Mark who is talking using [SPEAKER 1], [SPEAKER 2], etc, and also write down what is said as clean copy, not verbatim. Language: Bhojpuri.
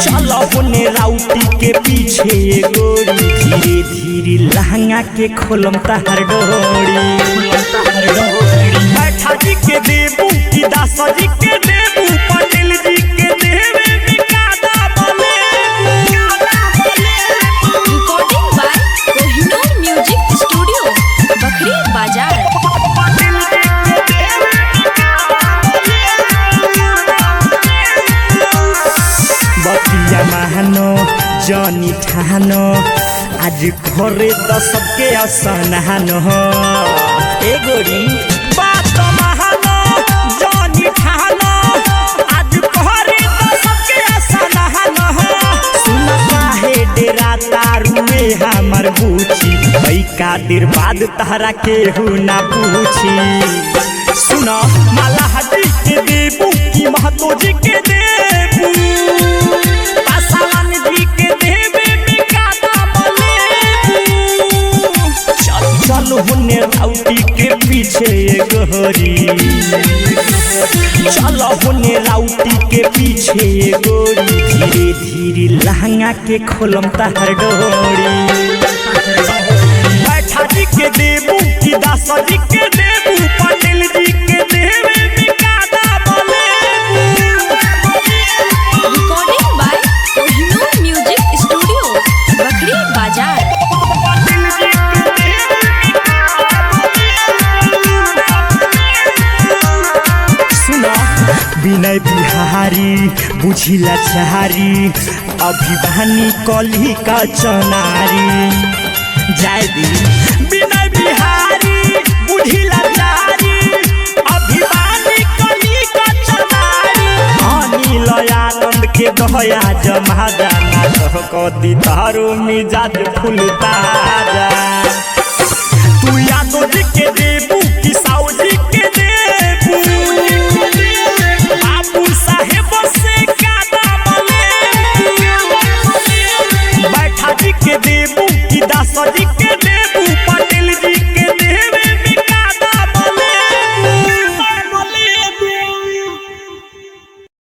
[SPEAKER 1] चलो होने राउटी के पीछे गोरी, धीरे धीरे लहंगा के खोलम तहर डोरी। बैठा जी के देबू की दास जी के देबू, पटेल जी के देवे बिकादा बोले।
[SPEAKER 2] Recording by Kohinoor music studio, Bakhri बाजार।
[SPEAKER 1] बतिया महानो जानी ठानो, आज घरे तो सबके असनहानो। ए गोरी बात महानो जानी ठानो, आज घरे तो सबके असनहानो। सुन काहे डेरा तारू में हमर बूची, बैका देर बाद तहरा केहू ना पूछी। सुन माला हटी के देबू की महतो जी के देबू, पासवान जी के देवे बिकादा बोले। चल होने राउटी के पीछे गोरी, चल होने राउटी के पीछे गोरी, धीरे धीरे लहंगा के खोलम तहर डोरी। बैठा जी के देबू की दास जी के देबू, पटेल जी के देवे बिकादा बोले।
[SPEAKER 2] Recording by Kohinoor music studio, Bakhri बाजार।
[SPEAKER 1] सुना विनय बिहारी बुझिला चारी, अभिवानी कली का चनारी। जय दी विनय बिहारी बुझिला चारी, अभिवानी कली का चनारी। अनिल आनंद के दया जमा जाना, कहती तारो मिजाज फुल ताजा। तू यादव जी के